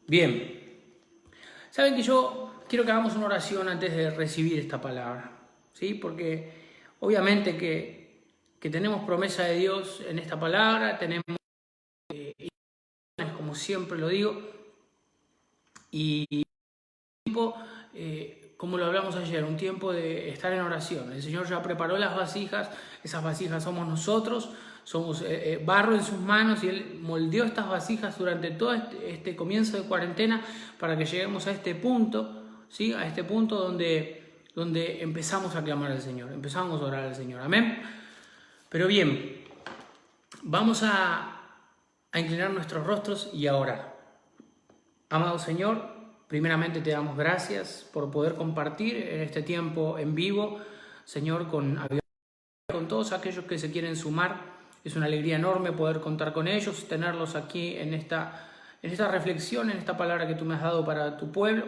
Bien, saben que yo quiero que hagamos una oración antes de recibir esta palabra, ¿sí? Porque obviamente que tenemos promesa de Dios en esta palabra, tenemos, como siempre lo digo, y tiempo, como lo hablamos ayer, un tiempo de estar en oración. El Señor ya preparó las vasijas, esas vasijas somos nosotros, somos barro en sus manos y Él moldeó estas vasijas durante todo este comienzo de cuarentena para que lleguemos a este punto, ¿sí? A este punto donde empezamos a clamar al Señor, empezamos a orar al Señor. Amén. Pero bien, vamos a inclinar nuestros rostros y a orar. Amado Señor, primeramente te damos gracias por poder compartir en este tiempo en vivo, Señor, con todos aquellos que se quieren sumar. Es una alegría enorme poder contar con ellos, tenerlos aquí en esta reflexión, en esta palabra que tú me has dado para tu pueblo.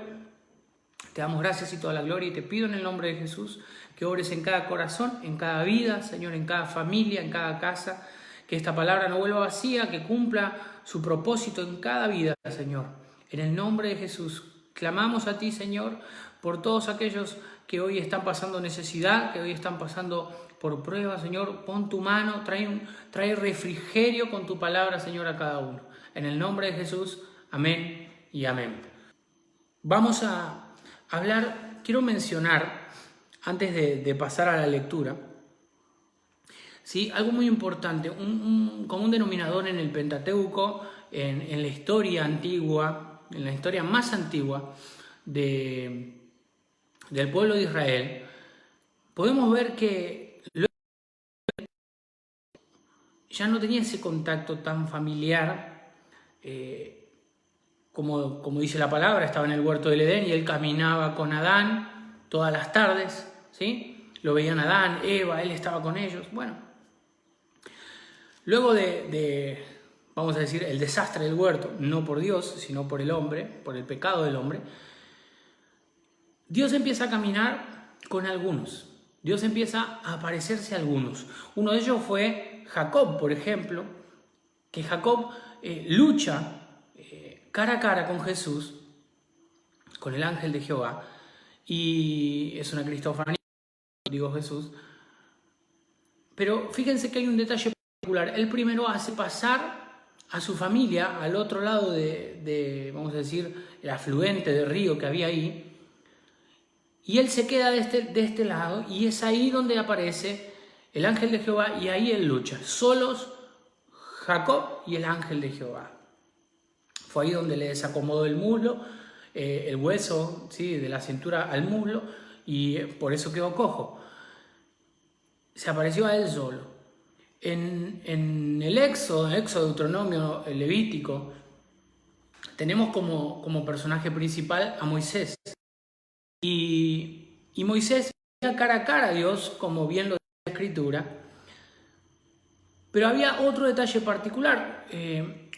Te damos gracias y toda la gloria y te pido en el nombre de Jesús que obres en cada corazón, en cada vida, Señor, en cada familia, en cada casa, que esta palabra no vuelva vacía, que cumpla su propósito en cada vida, Señor. En el nombre de Jesús, clamamos a ti, Señor, por todos aquellos que hoy están pasando necesidad, que hoy están pasando por pruebas, Señor. Pon tu mano, trae refrigerio con tu palabra, Señor, a cada uno. En el nombre de Jesús, amén y amén. Vamos a hablar, quiero mencionar, antes de pasar a la lectura, ¿sí? Algo muy importante, un común denominador en el Pentateuco, en la historia antigua, en la historia más antigua del pueblo de Israel, podemos ver que ya no tenía ese contacto tan familiar, como dice la palabra, estaba en el huerto del Edén y él caminaba con Adán todas las tardes, ¿sí? Lo veían Adán, Eva, él estaba con ellos. Bueno, luego vamos a decir, el desastre del huerto, no por Dios, sino por el hombre, por el pecado del hombre, Dios empieza a caminar con algunos. Dios empieza a aparecerse a algunos. Uno de ellos fue Jacob, por ejemplo, que Jacob lucha cara a cara con Jesús, con el ángel de Jehová, y es una cristofanía, digo Jesús. Pero fíjense que hay un detalle particular. Él primero hace pasar a su familia al otro lado vamos a decir, el afluente de río que había ahí, y él se queda de este lado, y es ahí donde aparece el ángel de Jehová, y ahí él lucha, solos Jacob y el ángel de Jehová. Fue ahí donde le desacomodó el muslo, el hueso, ¿sí?, de la cintura al muslo, y por eso quedó cojo. Se apareció a él solo. En el Éxodo, Deuteronomio, el Levítico, tenemos como personaje principal a Moisés. Y Moisés veía cara a cara a Dios, como bien lo dice la Escritura. Pero había otro detalle particular.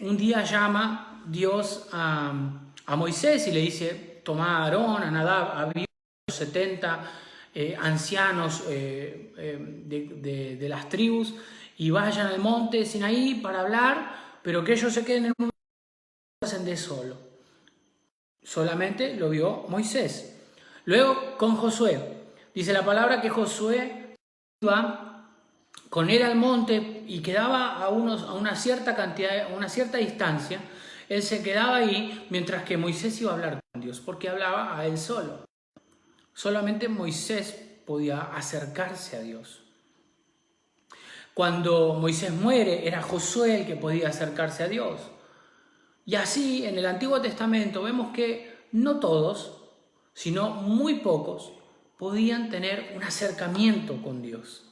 Un día llama Dios a Moisés y le dice: toma a Aarón, a Nadab, a Abiú, 70 ancianos de las tribus, y vayan al monte Sinaí para hablar, pero que ellos se queden en un momento y se hacen de solo. Solamente lo vio Moisés. Luego con Josué. Dice la palabra que Josué iba con él al monte y quedaba a una cierta cantidad, a una cierta distancia. Él se quedaba ahí mientras que Moisés iba a hablar con Dios, porque hablaba a él solo. Solamente Moisés podía acercarse a Dios. Cuando Moisés muere, era Josué el que podía acercarse a Dios. Y así, en el Antiguo Testamento, vemos que no todos, sino muy pocos, podían tener un acercamiento con Dios.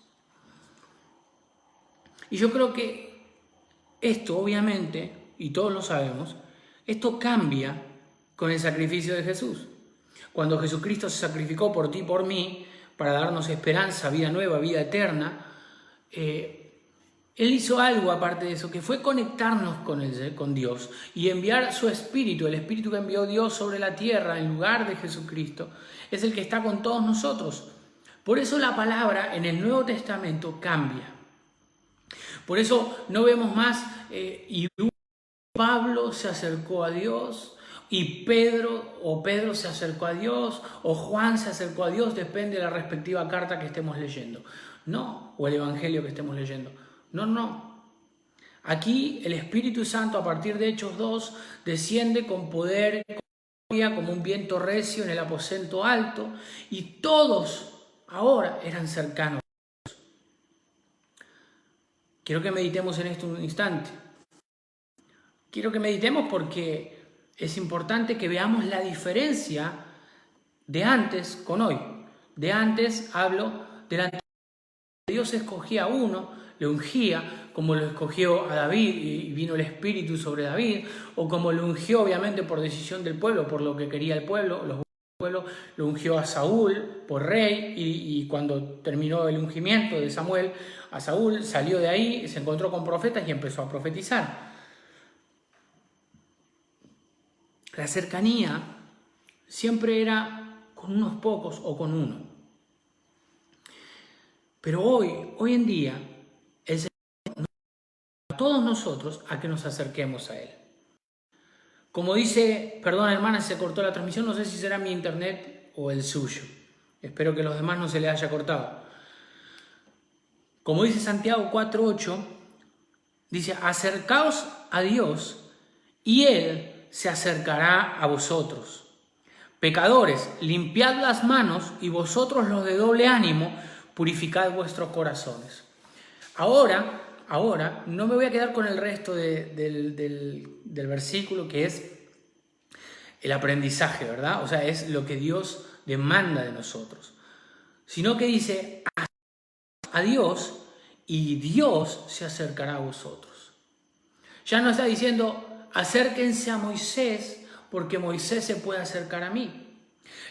Y yo creo que esto, obviamente, y todos lo sabemos, esto cambia con el sacrificio de Jesús. Cuando Jesucristo se sacrificó por ti y por mí, para darnos esperanza, vida nueva, vida eterna, Él hizo algo aparte de eso, que fue conectarnos con Dios y enviar su Espíritu. El Espíritu que envió Dios sobre la tierra en lugar de Jesucristo es el que está con todos nosotros. Por eso la palabra en el Nuevo Testamento cambia. Por eso no vemos más y Pablo se acercó a Dios, y Pedro se acercó a Dios, o Juan se acercó a Dios, depende de la respectiva carta que estemos leyendo. No, o el evangelio que estemos leyendo. No. Aquí el Espíritu Santo, a partir de Hechos 2, desciende con poder, como un viento recio en el aposento alto, y todos ahora eran cercanos. Quiero que meditemos en esto un instante. Quiero que meditemos porque es importante que veamos la diferencia de antes con hoy. De antes hablo del antiguo. Dios escogía a uno, le ungía, como lo escogió a David y vino el Espíritu sobre David, o como lo ungió obviamente por decisión del pueblo, por lo que quería el pueblo, lo ungió a Saúl por rey, y cuando terminó el ungimiento de Samuel a Saúl, salió de ahí, se encontró con profetas y empezó a profetizar. La cercanía siempre era con unos pocos o con uno. Pero hoy en día, el Señor nos llama a todos nosotros a que nos acerquemos a Él. Como dice, perdón hermana, se cortó la transmisión, no sé si será mi internet o el suyo. Espero que a los demás no se les haya cortado. Como dice Santiago 4:8, dice, acercaos a Dios y Él se acercará a vosotros. Pecadores, limpiad las manos y vosotros los de doble ánimo, purificad vuestros corazones. Ahora, no me voy a quedar con el resto del versículo, que es el aprendizaje, ¿verdad? O sea, es lo que Dios demanda de nosotros. Sino que dice, a Dios y Dios se acercará a vosotros. Ya no está diciendo, acérquense a Moisés porque Moisés se puede acercar a mí.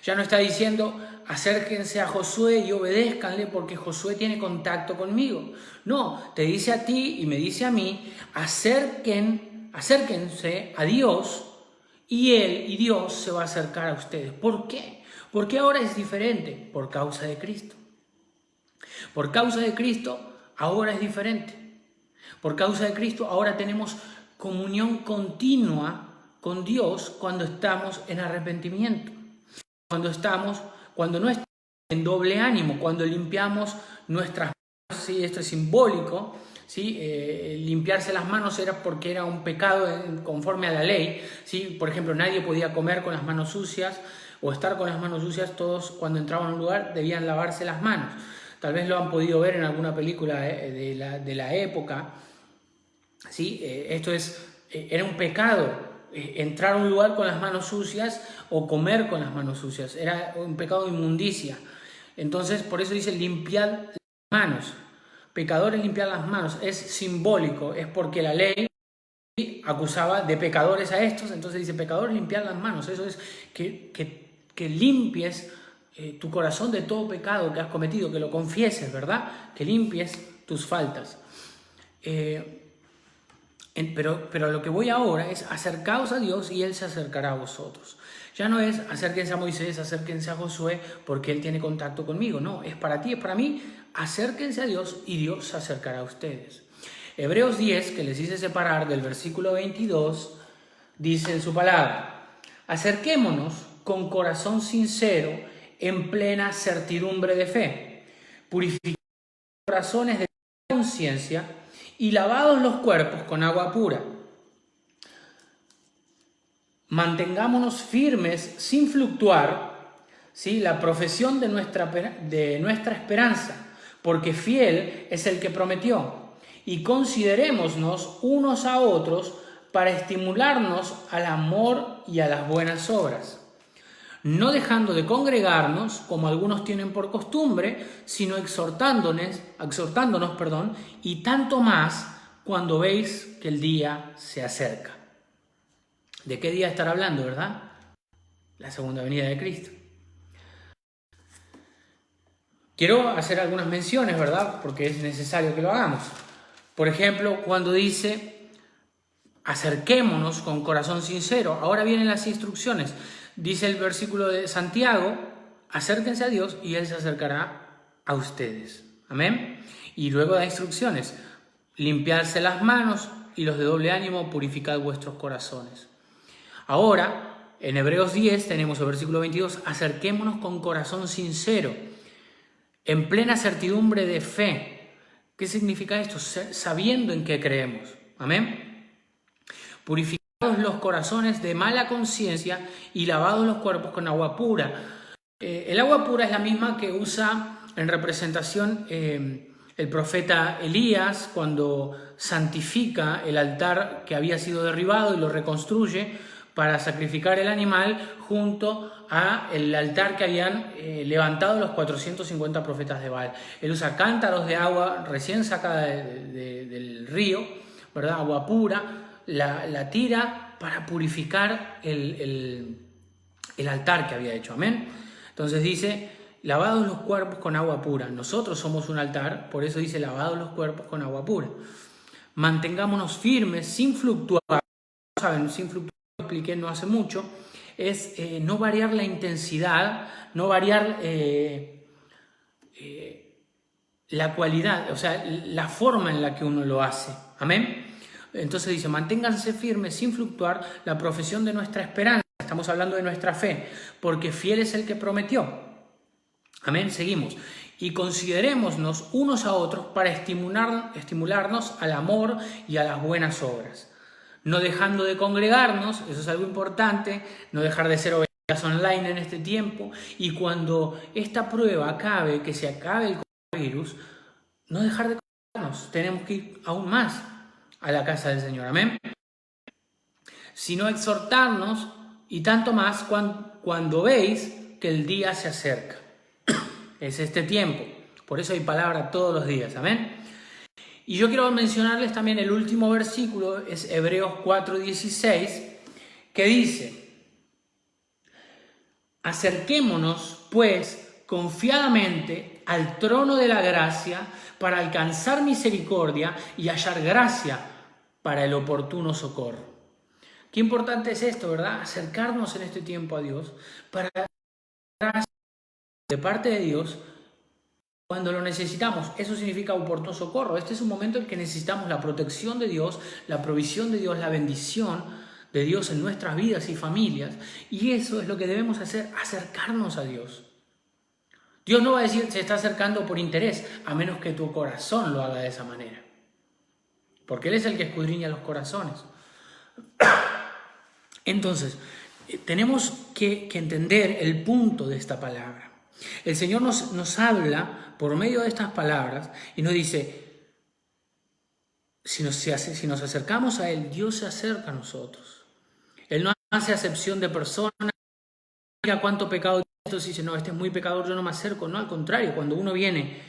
Ya no está diciendo, acérquense a Josué y obedézcanle porque Josué tiene contacto conmigo. No, te dice a ti y me dice a mí, acérquense a Dios y Él y Dios se va a acercar a ustedes. ¿Por qué? Porque ahora es diferente, por causa de Cristo. Por causa de Cristo, ahora es diferente. Por causa de Cristo, ahora tenemos comunión continua con Dios cuando estamos en arrepentimiento. Cuando no estamos en doble ánimo, cuando limpiamos nuestras manos, ¿sí? Esto es simbólico, ¿sí? Limpiarse las manos era porque era un pecado conforme a la ley, ¿sí? Por ejemplo, nadie podía comer con las manos sucias o estar con las manos sucias. Todos cuando entraban a un lugar debían lavarse las manos. Tal vez lo han podido ver en alguna película de la época, ¿sí? Era un pecado entrar a un lugar con las manos sucias o comer con las manos sucias. Era un pecado de inmundicia. Entonces, por eso dice limpiad las manos. Pecadores, limpiar las manos. Es simbólico, es porque la ley acusaba de pecadores a estos. Entonces dice, pecadores, limpiar las manos. Eso es que limpies tu corazón de todo pecado que has cometido, que lo confieses, ¿verdad? Que limpies tus faltas. Pero lo que voy ahora es acercaos a Dios y Él se acercará a vosotros. Ya no es acérquense a Moisés, acérquense a Josué porque Él tiene contacto conmigo. No, es para ti, es para mí. Acérquense a Dios y Dios se acercará a ustedes. Hebreos 10, que les hice separar del versículo 22, dice en su palabra, acerquémonos con corazón sincero en plena certidumbre de fe, purificando corazones de conciencia y lavados los cuerpos con agua pura. Mantengámonos firmes sin fluctuar, ¿sí? La profesión de nuestra esperanza, porque fiel es el que prometió. Y considerémonos unos a otros para estimularnos al amor y a las buenas obras, no dejando de congregarnos, como algunos tienen por costumbre, sino exhortándonos, y tanto más cuando veis que el día se acerca. ¿De qué día estará hablando, verdad? La segunda venida de Cristo. Quiero hacer algunas menciones, ¿verdad? Porque es necesario que lo hagamos. Por ejemplo, cuando dice, acerquémonos con corazón sincero. Ahora vienen las instrucciones. Dice el versículo de Santiago, acérquense a Dios y Él se acercará a ustedes. Amén. Y luego da instrucciones, limpiarse las manos y los de doble ánimo, purificad vuestros corazones. Ahora, en Hebreos 10 tenemos el versículo 22, acerquémonos con corazón sincero, en plena certidumbre de fe. ¿Qué significa esto? Sabiendo en qué creemos. Amén. Purificados los corazones de mala conciencia y lavados los cuerpos con agua pura. El agua pura es la misma que usa en representación el profeta Elías cuando santifica el altar que había sido derribado y lo reconstruye para sacrificar el animal junto al altar que habían levantado los 450 profetas de Baal. Él usa cántaros de agua recién sacada del río, ¿verdad? Agua pura, la tira para purificar el altar que había hecho. Amén. Entonces dice, lavados los cuerpos con agua pura. Nosotros somos un altar, por eso dice lavados los cuerpos con agua pura. Mantengámonos firmes sin fluctuar. Saben, sin fluctuar, lo expliqué no hace mucho, es no variar la intensidad, no variar la cualidad, o sea, la forma en la que uno lo hace. Amén. Entonces dice, manténganse firmes sin fluctuar la profesión de nuestra esperanza. Estamos hablando de nuestra fe, porque fiel es el que prometió. Amén, seguimos. Y considerémonos unos a otros para estimularnos al amor y a las buenas obras. No dejando de congregarnos, eso es algo importante, no dejar de ser ovejas online en este tiempo. Y cuando esta prueba acabe, que se acabe el coronavirus, no dejar de congregarnos. Tenemos que ir aún más a la casa del Señor. Amén. Sino exhortarnos y tanto más cuando veis que el día se acerca. Es este tiempo. Por eso hay palabra todos los días. Amén. Y yo quiero mencionarles también el último versículo, es Hebreos 4:16, que dice, acerquémonos pues confiadamente al trono de la gracia para alcanzar misericordia y hallar gracia para el oportuno socorro. Qué importante es esto, ¿verdad? Acercarnos en este tiempo a Dios para gracia de parte de Dios cuando lo necesitamos. Eso significa oportuno socorro. Este es un momento en que necesitamos la protección de Dios, la provisión de Dios, la bendición de Dios en nuestras vidas y familias. Y eso es lo que debemos hacer, acercarnos a Dios. Dios no va a decir se está acercando por interés, a menos que tu corazón lo haga de esa manera. Porque Él es el que escudriña los corazones. Entonces, tenemos que entender el punto de esta palabra. El Señor nos habla por medio de estas palabras y nos dice, si nos acercamos a Él, Dios se acerca a nosotros. Él no hace acepción de personas. Mira cuánto pecado tiene. Entonces dice, no, este es muy pecador, yo no me acerco. No, al contrario, cuando uno viene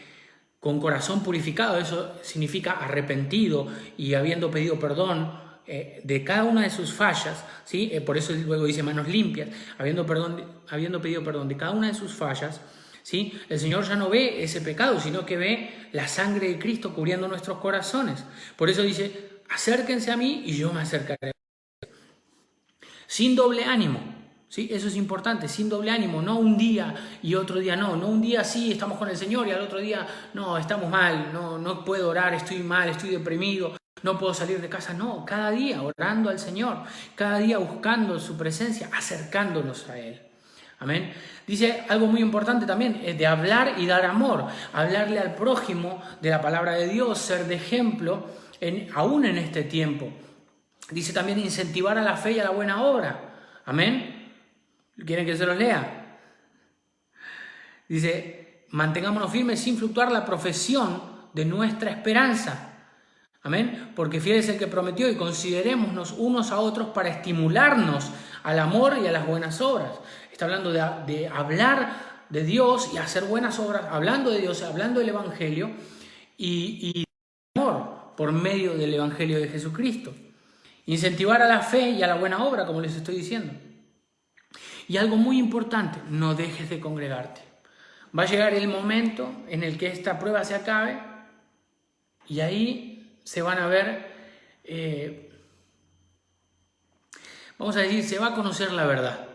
con corazón purificado, eso significa arrepentido y habiendo pedido perdón de cada una de sus fallas, ¿sí? Por eso luego dice manos limpias, habiendo pedido perdón de cada una de sus fallas, ¿sí? El Señor ya no ve ese pecado, sino que ve la sangre de Cristo cubriendo nuestros corazones. Por eso dice, acérquense a mí y yo me acercaré. Sin doble ánimo, ¿sí? Eso es importante, sin doble ánimo, no un día y otro día no un día sí estamos con el Señor y al otro día no, estamos mal, no puedo orar, estoy mal, estoy deprimido. No puedo salir de casa, no, cada día orando al Señor, cada día buscando su presencia, acercándonos a Él. Amén. Dice algo muy importante también, es de hablar y dar amor, hablarle al prójimo de la palabra de Dios, ser de ejemplo, aún en este tiempo. Dice también incentivar a la fe y a la buena obra. Amén. ¿Quieren que se los lea? Dice, mantengámonos firmes sin fluctuar la profesión de nuestra esperanza. Amén, porque fiel es el que prometió y considerémonos unos a otros para estimularnos al amor y a las buenas obras. Está hablando de hablar de Dios y hacer buenas obras, hablando de Dios, hablando del Evangelio y amor por medio del Evangelio de Jesucristo. Incentivar a la fe y a la buena obra, como les estoy diciendo. Y algo muy importante, no dejes de congregarte. Va a llegar el momento en el que esta prueba se acabe y ahí se van a ver, vamos a decir, se va a conocer la verdad.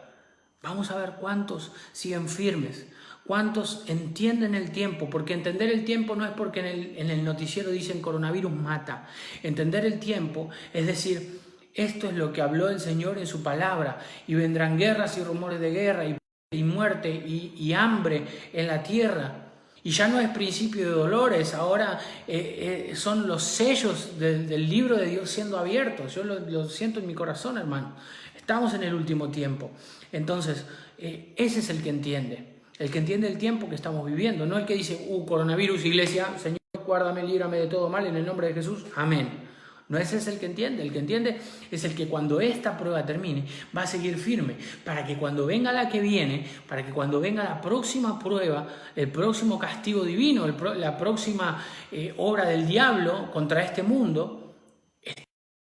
Vamos a ver cuántos siguen firmes, cuántos entienden el tiempo, porque entender el tiempo no es porque en el noticiero dicen coronavirus mata. Entender el tiempo es decir, Esto es lo que habló el Señor en su palabra. Y vendrán guerras y rumores de guerra y muerte y hambre en la tierra. Y ya no es principio de dolores, ahora son los sellos del libro de Dios siendo abiertos. Yo lo siento en mi corazón, hermano. Estamos en el último tiempo. Entonces, ese es el que entiende el tiempo que estamos viviendo, no el que dice, coronavirus, iglesia, Señor, guárdame, líbrame de todo mal, en el nombre de Jesús, amén. No ese es el que entiende es el que cuando esta prueba termine va a seguir firme, para que cuando venga la que viene, para que cuando venga la próxima prueba, el próximo castigo divino, la próxima obra del diablo contra este mundo, estemos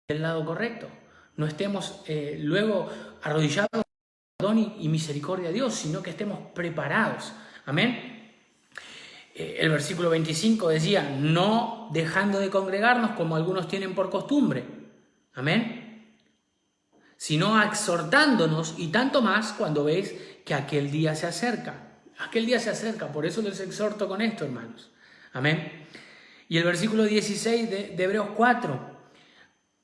del lado correcto, no estemos luego arrodillados con perdón y misericordia a Dios, sino que estemos preparados, amén. El versículo 25 decía, no dejando de congregarnos como algunos tienen por costumbre, amén, sino exhortándonos, y tanto más cuando veis que aquel día se acerca. Aquel día se acerca, por eso les exhorto con esto, hermanos, amén. Y el versículo 16 de Hebreos 4,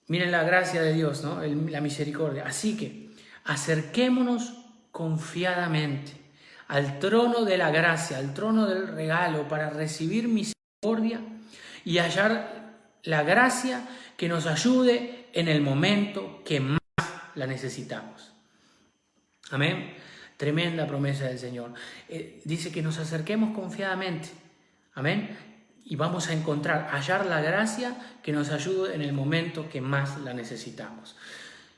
miren la gracia de Dios, ¿no? La misericordia. Así que acerquémonos confiadamente al trono de la gracia, al trono del regalo, para recibir misericordia y hallar la gracia que nos ayude en el momento que más la necesitamos. Amén. Tremenda promesa del Señor. Dice que nos acerquemos confiadamente. Amén. Y vamos a hallar la gracia que nos ayude en el momento que más la necesitamos.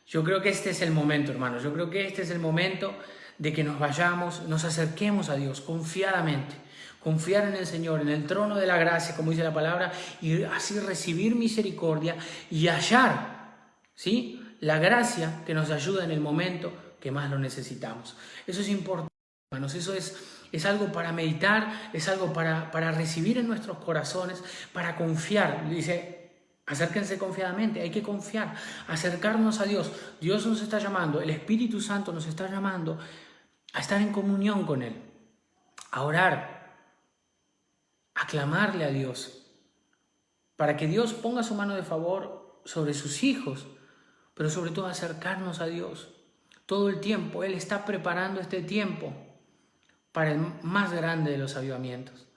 Yo creo que este es el momento, hermanos. Yo creo que este es el momento de que nos vayamos, nos acerquemos a Dios confiadamente, confiar en el Señor, en el trono de la gracia, como dice la palabra, y así recibir misericordia y hallar, ¿sí?, la gracia que nos ayuda en el momento que más lo necesitamos. Eso es importante, hermanos, eso es algo para meditar, es algo para recibir en nuestros corazones, para confiar. Dice, acérquense confiadamente, hay que confiar, acercarnos a Dios. Dios nos está llamando, el Espíritu Santo nos está llamando a estar en comunión con Él, a orar, a clamarle a Dios, para que Dios ponga su mano de favor sobre sus hijos, pero sobre todo acercarnos a Dios todo el tiempo. Él está preparando este tiempo para el más grande de los avivamientos.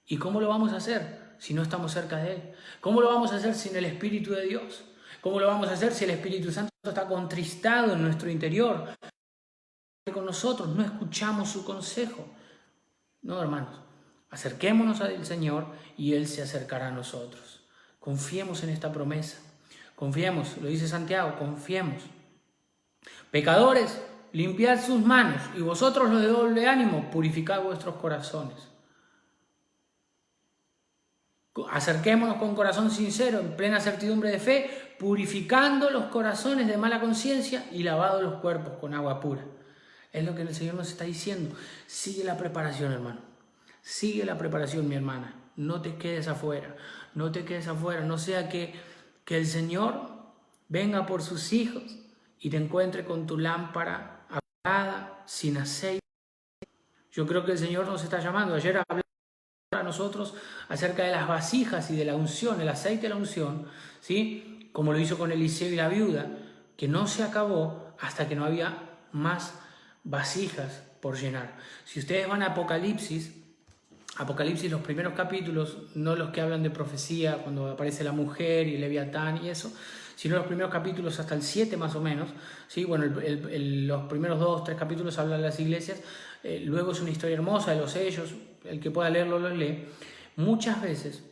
¿Y cómo lo vamos a hacer si no estamos cerca de Él? ¿Cómo lo vamos a hacer sin el Espíritu de Dios? ¿Cómo lo vamos a hacer si el Espíritu Santo está contristado en nuestro interior? Con nosotros, no escuchamos su consejo. No, hermanos, acerquémonos al Señor y Él se acercará a nosotros. Confiemos en esta promesa. Confiemos, lo dice Santiago, confiemos. Pecadores, limpiad sus manos, y vosotros los de doble ánimo, purificad vuestros corazones. Acerquémonos con corazón sincero, en plena certidumbre de fe, purificando los corazones de mala conciencia y lavados los cuerpos con agua pura. Es lo que el Señor nos está diciendo. Sigue la preparación, hermano. Sigue la preparación, mi hermana. No te quedes afuera. No te quedes afuera. No sea que el Señor venga por sus hijos y te encuentre con tu lámpara apagada, sin aceite. Yo creo que el Señor nos está llamando. Ayer hablamos a nosotros acerca de las vasijas y de la unción, el aceite de la unción, ¿sí? Como lo hizo con Eliseo y la viuda, que no se acabó hasta que no había más vasijas por llenar. Si ustedes van a Apocalipsis, los primeros capítulos, no los que hablan de profecía, cuando aparece la mujer y el Leviatán y eso, sino los primeros capítulos hasta el 7 más o menos, ¿sí? Bueno, los primeros 2-3 capítulos hablan de las iglesias, luego es una historia hermosa de los sellos, el que pueda leerlo lo lee. Muchas veces,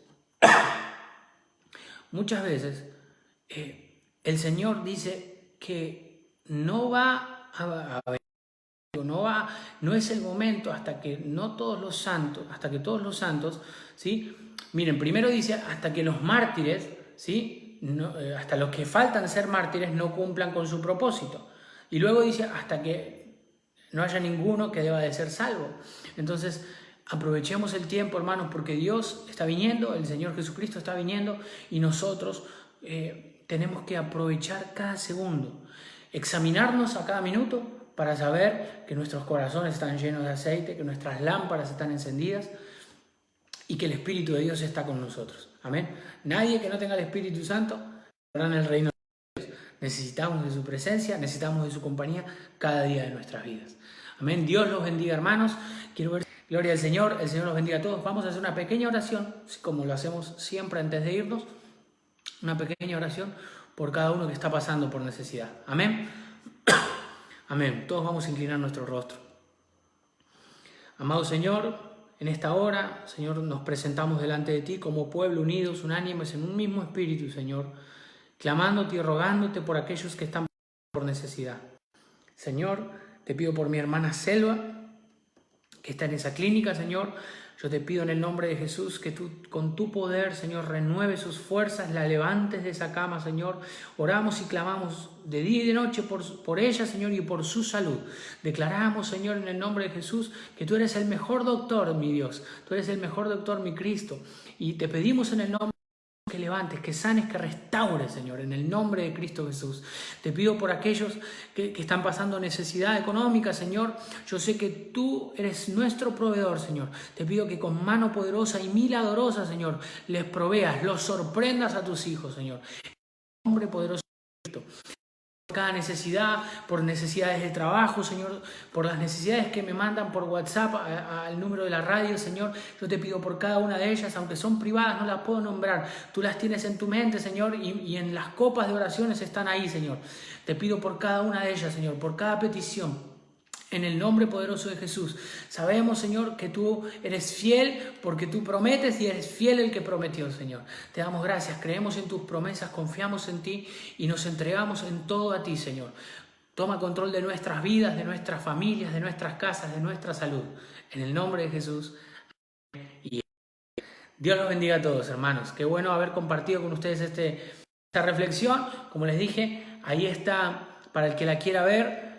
el Señor dice que no va a haber, no es el momento hasta que todos los santos, ¿sí? Miren, primero dice hasta que los mártires, ¿sí? Hasta los que faltan ser mártires no cumplan con su propósito. Y luego dice hasta que no haya ninguno que deba de ser salvo. Entonces, aprovechemos el tiempo, hermanos, porque Dios está viniendo, el Señor Jesucristo está viniendo, y nosotros tenemos que aprovechar cada segundo, examinarnos a cada minuto para saber que nuestros corazones están llenos de aceite, que nuestras lámparas están encendidas y que el Espíritu de Dios está con nosotros. Amén. Nadie que no tenga el Espíritu Santo estará en el reino de Dios. Necesitamos de su presencia, necesitamos de su compañía cada día de nuestras vidas. Amén. Dios los bendiga, hermanos. Quiero ver. Gloria al Señor. El Señor los bendiga a todos. Vamos a hacer una pequeña oración, como lo hacemos siempre antes de irnos. Una pequeña oración por cada uno que está pasando por necesidad. Amén. Amén. Todos vamos a inclinar nuestro rostro. Amado Señor, en esta hora, Señor, nos presentamos delante de ti como pueblo unidos, unánimes, en un mismo espíritu, Señor, clamándote y rogándote por aquellos que están por necesidad. Señor, te pido por mi hermana Selva, que está en esa clínica, Señor. Yo te pido en el nombre de Jesús que tú, con tu poder, Señor, renueves sus fuerzas, la levantes de esa cama, Señor. Oramos y clamamos de día y de noche por ella, Señor, y por su salud. Declaramos, Señor, en el nombre de Jesús, que tú eres el mejor doctor, mi Dios. Tú eres el mejor doctor, mi Cristo. Y te pedimos en el nombre que levantes, que sanes, que restaures, Señor, en el nombre de Cristo Jesús. Te pido por aquellos que están pasando necesidad económica, Señor. Yo sé que tú eres nuestro proveedor, Señor. Te pido que con mano poderosa y milagrosa, Señor, les proveas, los sorprendas a tus hijos, Señor. En el nombre poderoso de Cristo. Cada necesidad, por necesidades de trabajo, Señor, por las necesidades que me mandan por WhatsApp al número de la radio, Señor, yo te pido por cada una de ellas, aunque son privadas, no las puedo nombrar, tú las tienes en tu mente, Señor, y en las copas de oraciones están ahí, Señor. Te pido por cada una de ellas, Señor, por cada petición. En el nombre poderoso de Jesús. Sabemos, Señor, que tú eres fiel porque tú prometes y eres fiel el que prometió, Señor. Te damos gracias, creemos en tus promesas, confiamos en ti y nos entregamos en todo a ti, Señor. Toma control de nuestras vidas, de nuestras familias, de nuestras casas, de nuestra salud. En el nombre de Jesús. Y Dios los bendiga a todos, hermanos. Qué bueno haber compartido con ustedes esta reflexión. Como les dije, ahí está para el que la quiera ver.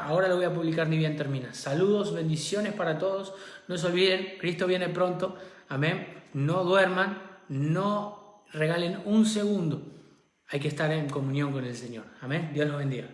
Ahora lo voy a publicar ni bien termina. Saludos, bendiciones para todos. No se olviden, Cristo viene pronto. Amén. No duerman, no regalen un segundo. Hay que estar en comunión con el Señor. Amén. Dios los bendiga.